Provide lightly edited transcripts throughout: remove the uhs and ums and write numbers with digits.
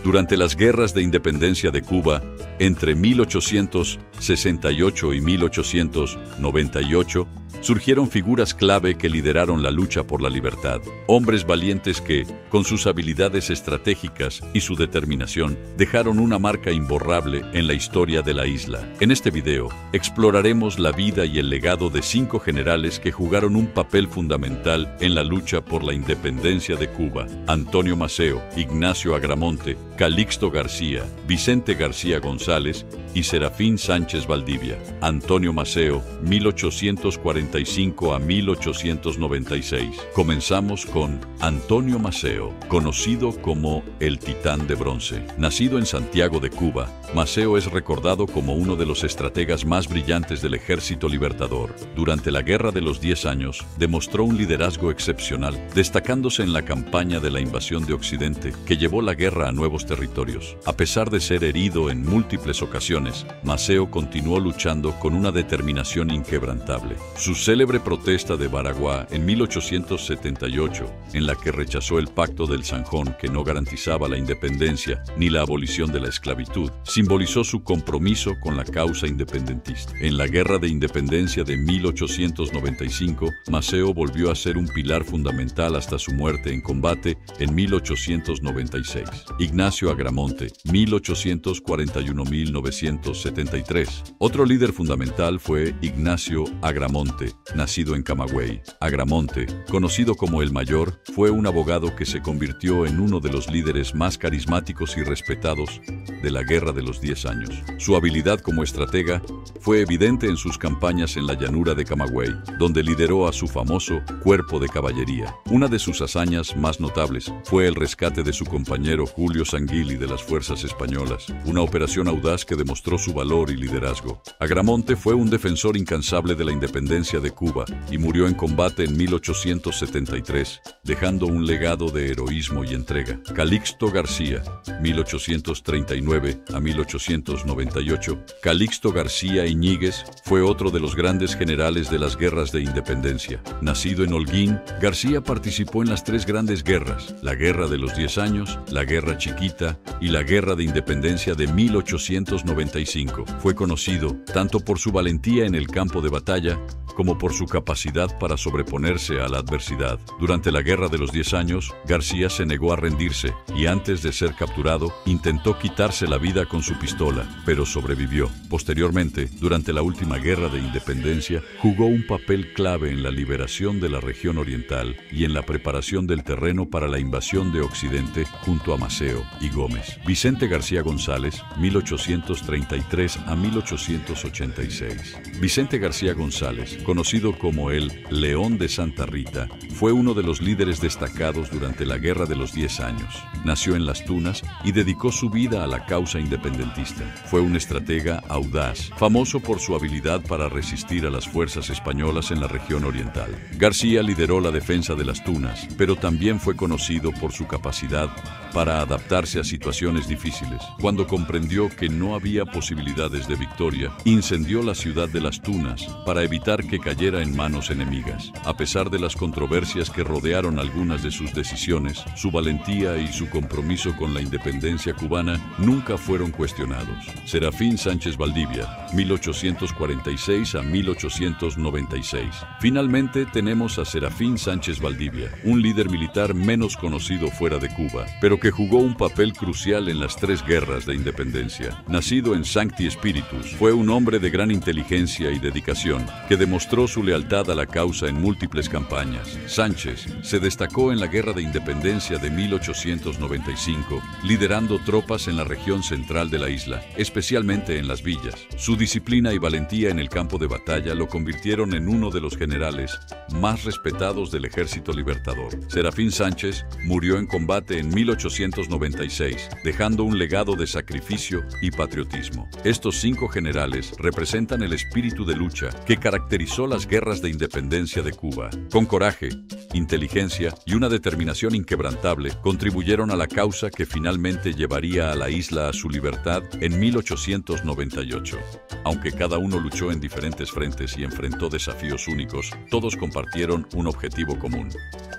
Durante las guerras de independencia de Cuba, entre 1868 y 1898, surgieron figuras clave que lideraron la lucha por la libertad. Hombres valientes que, con sus habilidades estratégicas y su determinación, dejaron una marca imborrable en la historia de la isla. En este video, exploraremos la vida y el legado de 5 generales que jugaron un papel fundamental en la lucha por la independencia de Cuba: Antonio Maceo, Ignacio Agramonte, Calixto García, Vicente García González y Serafín Sánchez Valdivia. Antonio Maceo, 1845 a 1896. Comenzamos con Antonio Maceo, conocido como el Titán de Bronce. Nacido en Santiago de Cuba, Maceo es recordado como uno de los estrategas más brillantes del Ejército Libertador. Durante la Guerra de los 10 años, demostró un liderazgo excepcional, destacándose en la campaña de la invasión de Occidente, que llevó la guerra a nuevos territorios. A pesar de ser herido en múltiples ocasiones, Maceo continuó luchando con una determinación inquebrantable. Su célebre protesta de Baraguá en 1878, en la que rechazó el Pacto del Zanjón, que no garantizaba la independencia ni la abolición de la esclavitud, simbolizó su compromiso con la causa independentista. En la Guerra de Independencia de 1895, Maceo volvió a ser un pilar fundamental hasta su muerte en combate en 1896. Ignacio Agramonte, 1841-1973. Otro líder fundamental fue Ignacio Agramonte, nacido en Camagüey. Agramonte, conocido como el Mayor, fue un abogado que se convirtió en uno de los líderes más carismáticos y respetados de la Guerra de los 10 años. Su habilidad como estratega fue evidente en sus campañas en la llanura de Camagüey, donde lideró a su famoso Cuerpo de Caballería. Una de sus hazañas más notables fue el rescate de su compañero Julio Sanguili de las fuerzas españolas, una operación audaz que demostró su valor y liderazgo. Agramonte fue un defensor incansable de la independencia de Cuba y murió en combate en 1873, dejando un legado de heroísmo y entrega. Calixto García, 1839 a 1898. Calixto García Iñiguez fue otro de los grandes generales de las guerras de independencia. Nacido en Holguín, García participó en las 3 grandes guerras: la Guerra de los 10 años, la Guerra Chiquita y la Guerra de Independencia de 1895. Fue conocido tanto por su valentía en el campo de batalla como por su capacidad para sobreponerse a la adversidad. Durante la Guerra de los 10 años, García se negó a rendirse y antes de ser capturado, intentó quitarse la vida con su pistola, pero sobrevivió. Posteriormente, durante la última Guerra de Independencia, jugó un papel clave en la liberación de la región oriental y en la preparación del terreno para la invasión de Occidente junto a Maceo y Gómez. Vicente García González, 1833 a 1886. Vicente García González, conocido como el León de Santa Rita, fue uno de los líderes destacados durante la Guerra de los 10 años. Nació en Las Tunas y dedicó su vida a la causa independentista. Fue un estratega audaz, famoso por su habilidad para resistir a las fuerzas españolas en la región oriental. García lideró la defensa de Las Tunas, pero también fue conocido por su capacidad para adaptarse a situaciones difíciles. Cuando comprendió que no había posibilidades de victoria, incendió la ciudad de Las Tunas para evitar que cayera en manos enemigas. A pesar de las controversias que rodearon algunas de sus decisiones, su valentía y su compromiso con la independencia cubana nunca fueron cuestionados. Serafín Sánchez Valdivia, 1846 a 1896. Finalmente tenemos a Serafín Sánchez Valdivia, un líder militar menos conocido fuera de Cuba, pero que jugó un papel crucial en las 3 guerras de independencia. Nacido en Sancti Spiritus, fue un hombre de gran inteligencia y dedicación, que demostró su lealtad a la causa en múltiples campañas. Sánchez se destacó en la Guerra de Independencia de 1895, liderando tropas en la región central de la isla, especialmente en las villas. Su disciplina y valentía en el campo de batalla lo convirtieron en uno de los generales más respetados del Ejército Libertador. Serafín Sánchez murió en combate en 1896, dejando un legado de sacrificio y patriotismo. Estos 5 generales representan el espíritu de lucha que caracterizó las guerras de independencia de Cuba. Con coraje, inteligencia y una determinación inquebrantable, contribuyeron a la causa que finalmente llevaría a la isla a su libertad en 1898. Aunque cada uno luchó en diferentes frentes y enfrentó desafíos únicos, todos compartieron un objetivo común: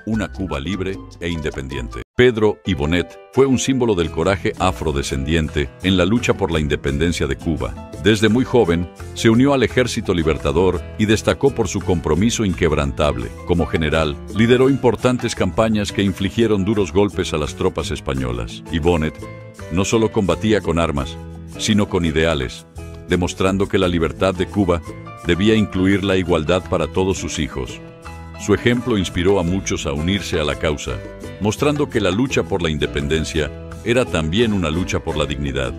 una Cuba libre e independiente. Pedro y Bonet fue un símbolo del coraje afrodescendiente en la lucha por la independencia de Cuba. Desde muy joven, se unió al Ejército Libertador y destacó por su compromiso inquebrantable. Como general, lideró importantes campañas que infligieron duros golpes a las tropas españolas. Y Bonet no solo combatía con armas, sino con ideales, demostrando que la libertad de Cuba debía incluir la igualdad para todos sus hijos. Su ejemplo inspiró a muchos a unirse a la causa, mostrando que la lucha por la independencia era también una lucha por la dignidad,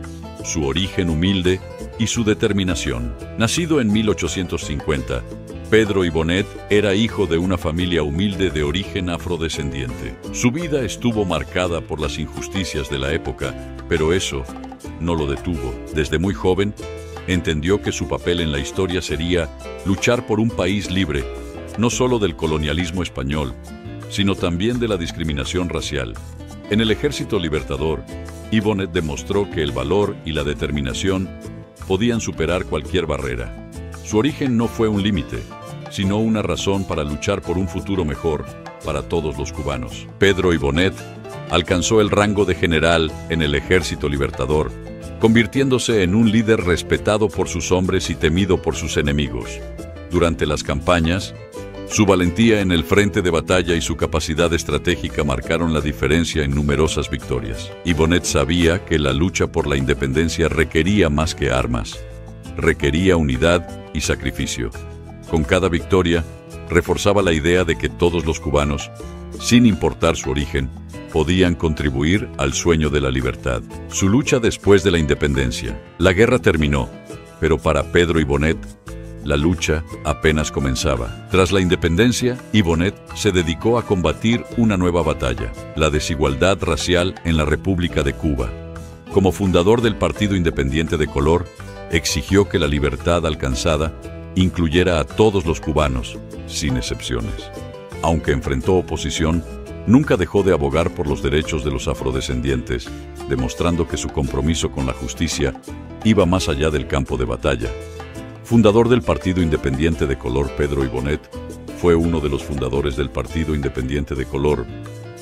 su origen humilde y su determinación. Nacido en 1850, Pedro y Bonet era hijo de una familia humilde de origen afrodescendiente. Su vida estuvo marcada por las injusticias de la época, pero eso no lo detuvo. Desde muy joven, entendió que su papel en la historia sería luchar por un país libre, no solo del colonialismo español, sino también de la discriminación racial. En el Ejército Libertador, Bonet demostró que el valor y la determinación podían superar cualquier barrera. Su origen no fue un límite, sino una razón para luchar por un futuro mejor para todos los cubanos. Pedro y Bonet alcanzó el rango de general en el Ejército Libertador, convirtiéndose en un líder respetado por sus hombres y temido por sus enemigos. Durante las campañas, su valentía en el frente de batalla y su capacidad estratégica marcaron la diferencia en numerosas victorias. Y Bonet sabía que la lucha por la independencia requería más que armas, requería unidad y sacrificio. Con cada victoria, reforzaba la idea de que todos los cubanos, sin importar su origen, podían contribuir al sueño de la libertad. Su lucha después de la independencia. La guerra terminó, pero para Pedro y Bonet, la lucha apenas comenzaba. Tras la independencia, Bonet se dedicó a combatir una nueva batalla, la desigualdad racial en la República de Cuba. Como fundador del Partido Independiente de Color, exigió que la libertad alcanzada incluyera a todos los cubanos, sin excepciones. Aunque enfrentó oposición, nunca dejó de abogar por los derechos de los afrodescendientes, demostrando que su compromiso con la justicia iba más allá del campo de batalla. Fundador del Partido Independiente de Color, Pedro y Bonet fue uno de los fundadores del Partido Independiente de Color,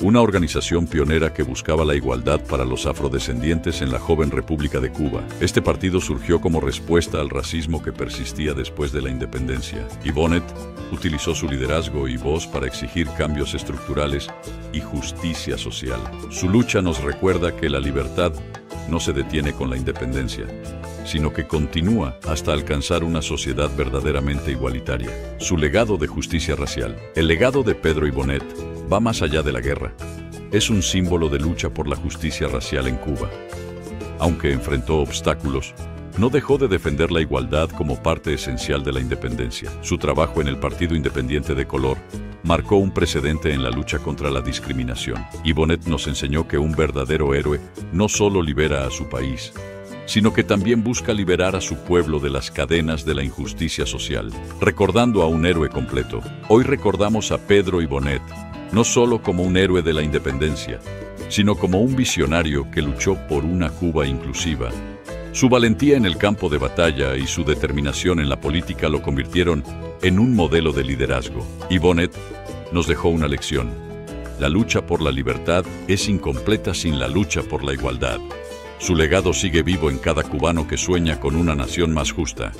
una organización pionera que buscaba la igualdad para los afrodescendientes en la joven República de Cuba. Este partido surgió como respuesta al racismo que persistía después de la independencia, y Bonet utilizó su liderazgo y voz para exigir cambios estructurales y justicia social. Su lucha nos recuerda que la libertad no se detiene con la independencia, sino que continúa hasta alcanzar una sociedad verdaderamente igualitaria. Su legado de justicia racial. El legado de Pedro y Bonet va más allá de la guerra. Es un símbolo de lucha por la justicia racial en Cuba. Aunque enfrentó obstáculos, no dejó de defender la igualdad como parte esencial de la independencia. Su trabajo en el Partido Independiente de Color marcó un precedente en la lucha contra la discriminación. Y Bonet nos enseñó que un verdadero héroe no solo libera a su país, sino que también busca liberar a su pueblo de las cadenas de la injusticia social. Recordando a un héroe completo, hoy recordamos a Pedro y Bonet, no solo como un héroe de la independencia, sino como un visionario que luchó por una Cuba inclusiva. Su valentía en el campo de batalla y su determinación en la política lo convirtieron en un modelo de liderazgo. Y Bonet nos dejó una lección. La lucha por la libertad es incompleta sin la lucha por la igualdad. Su legado sigue vivo en cada cubano que sueña con una nación más justa.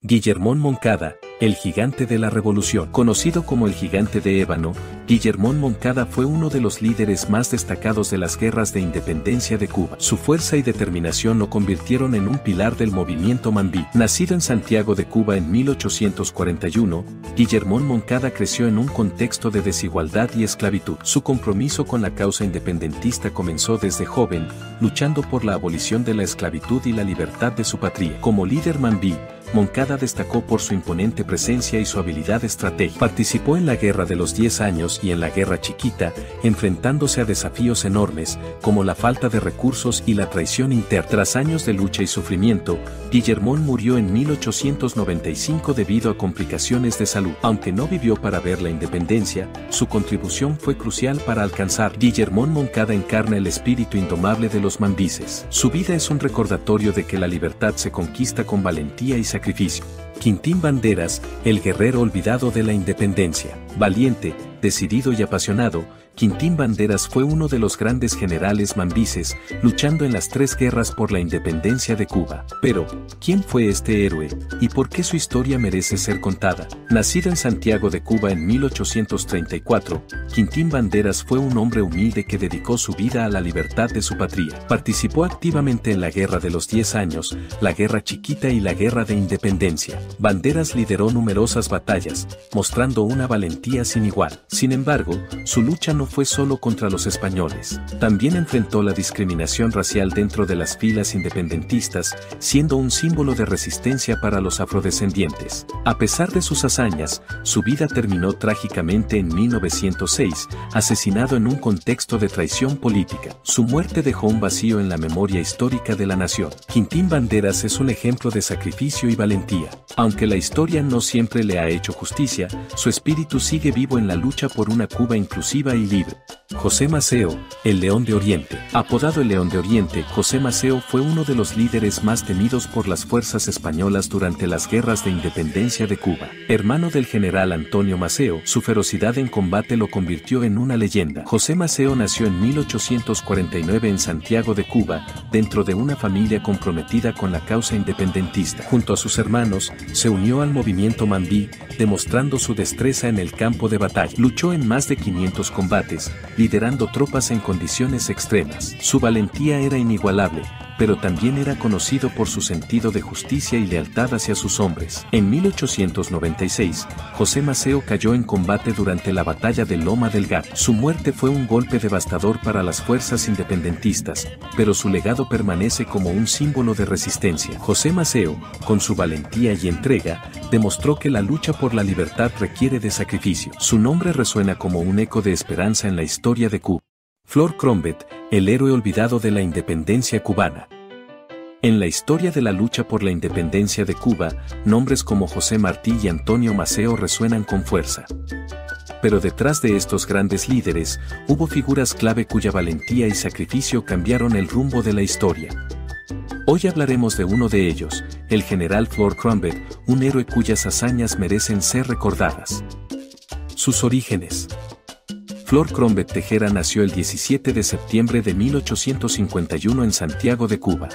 Guillermón Moncada, el gigante de la revolución. Conocido como el gigante de ébano, Guillermón Moncada fue uno de los líderes más destacados de las guerras de independencia de Cuba. Su fuerza y determinación lo convirtieron en un pilar del movimiento Mambí. Nacido en Santiago de Cuba en 1841, Guillermón Moncada creció en un contexto de desigualdad y esclavitud. Su compromiso con la causa independentista comenzó desde joven, luchando por la abolición de la esclavitud y la libertad de su patria. Como líder Mambí, Moncada destacó por su imponente presencia y su habilidad estratégica. Participó en la Guerra de los 10 años y en la Guerra Chiquita, enfrentándose a desafíos enormes, como la falta de recursos y la traición interna. Tras años de lucha y sufrimiento, Guillermón murió en 1895 debido a complicaciones de salud. Aunque no vivió para ver la independencia, su contribución fue crucial para alcanzar. Guillermón Moncada encarna el espíritu indomable de los mambises. Su vida es un recordatorio de que la libertad se conquista con valentía y sacrificio. Quintín Banderas, el guerrero olvidado de la independencia. Valiente, decidido y apasionado, Quintín Banderas fue uno de los grandes generales mambises, luchando en las 3 guerras por la independencia de Cuba. Pero, ¿quién fue este héroe, y por qué su historia merece ser contada? Nacido en Santiago de Cuba en 1834, Quintín Banderas fue un hombre humilde que dedicó su vida a la libertad de su patria. Participó activamente en la Guerra de los 10 años, la Guerra Chiquita y la Guerra de Independencia. Banderas lideró numerosas batallas, mostrando una valentía sin igual. Sin embargo, su lucha no fue solo contra los españoles. También enfrentó la discriminación racial dentro de las filas independentistas, siendo un símbolo de resistencia para los afrodescendientes. A pesar de sus hazañas, su vida terminó trágicamente en 1906, asesinado en un contexto de traición política. Su muerte dejó un vacío en la memoria histórica de la nación. Quintín Banderas es un ejemplo de sacrificio y valentía. Aunque la historia no siempre le ha hecho justicia, su espíritu sigue vivo en la lucha por una Cuba inclusiva y libre. José Maceo, el León de Oriente. Apodado el León de Oriente, José Maceo fue uno de los líderes más temidos por las fuerzas españolas durante las guerras de independencia de Cuba. Hermano del general Antonio Maceo, su ferocidad en combate lo convirtió en una leyenda. José Maceo nació en 1849 en Santiago de Cuba, dentro de una familia comprometida con la causa independentista. Junto a sus hermanos, se unió al movimiento mambí, demostrando su destreza en el campo de batalla. Luchó en más de 500 combates, liderando tropas en condiciones extremas. Su valentía era inigualable, pero también era conocido por su sentido de justicia y lealtad hacia sus hombres. En 1896, José Maceo cayó en combate durante la batalla de Loma del Gato. Su muerte fue un golpe devastador para las fuerzas independentistas, pero su legado permanece como un símbolo de resistencia. José Maceo, con su valentía y entrega, demostró que la lucha por la libertad requiere de sacrificio. Su nombre resuena como un eco de esperanza en la historia de Cuba. Flor Crombet, el héroe olvidado de la independencia cubana. En la historia de la lucha por la independencia de Cuba, nombres como José Martí y Antonio Maceo resuenan con fuerza. Pero detrás de estos grandes líderes, hubo figuras clave cuya valentía y sacrificio cambiaron el rumbo de la historia. Hoy hablaremos de uno de ellos, el general Flor Crombet, un héroe cuyas hazañas merecen ser recordadas. Sus orígenes. Flor Crombet Tejera nació el 17 de septiembre de 1851 en Santiago de Cuba.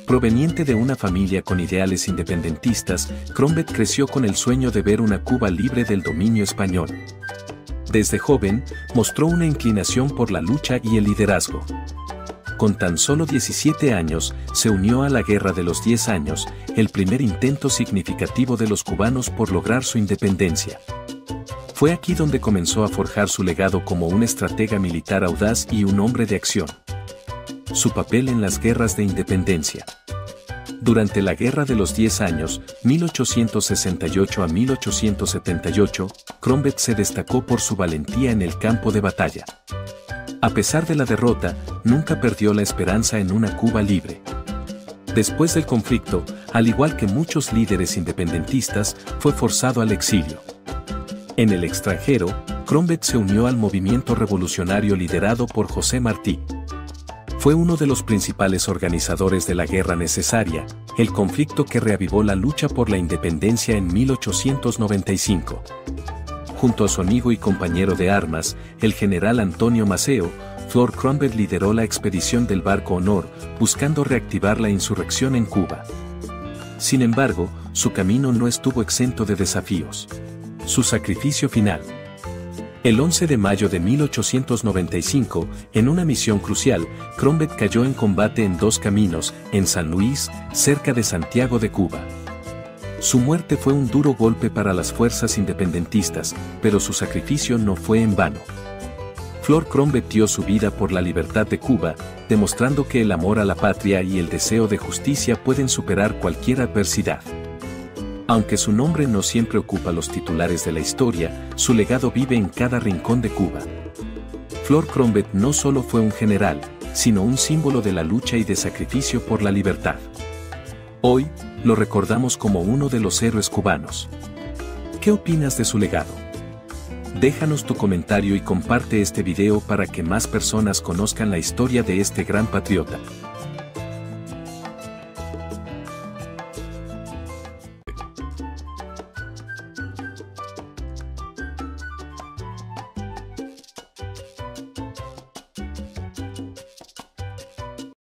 Proveniente de una familia con ideales independentistas, Crombet creció con el sueño de ver una Cuba libre del dominio español. Desde joven, mostró una inclinación por la lucha y el liderazgo. Con tan solo 17 años, se unió a la Guerra de los 10 años, el primer intento significativo de los cubanos por lograr su independencia. Fue aquí donde comenzó a forjar su legado como un estratega militar audaz y un hombre de acción. Su papel en las guerras de independencia. Durante la Guerra de los 10 años, 1868 a 1878, Crombet se destacó por su valentía en el campo de batalla. A pesar de la derrota, nunca perdió la esperanza en una Cuba libre. Después del conflicto, al igual que muchos líderes independentistas, fue forzado al exilio. En el extranjero, Crombet se unió al movimiento revolucionario liderado por José Martí. Fue uno de los principales organizadores de la Guerra Necesaria, el conflicto que reavivó la lucha por la independencia en 1895. Junto a su amigo y compañero de armas, el general Antonio Maceo, Flor Crombet lideró la expedición del Barco Honor, buscando reactivar la insurrección en Cuba. Sin embargo, su camino no estuvo exento de desafíos. Su sacrificio final. El 11 de mayo de 1895, en una misión crucial, Crombet cayó en combate en Dos Caminos, en San Luis, cerca de Santiago de Cuba. Su muerte fue un duro golpe para las fuerzas independentistas, pero su sacrificio no fue en vano. Flor Crombet dio su vida por la libertad de Cuba, demostrando que el amor a la patria y el deseo de justicia pueden superar cualquier adversidad. Aunque su nombre no siempre ocupa los titulares de la historia, su legado vive en cada rincón de Cuba. Flor Crombet no solo fue un general, sino un símbolo de la lucha y de sacrificio por la libertad. Hoy, lo recordamos como uno de los héroes cubanos. ¿Qué opinas de su legado? Déjanos tu comentario y comparte este video para que más personas conozcan la historia de este gran patriota.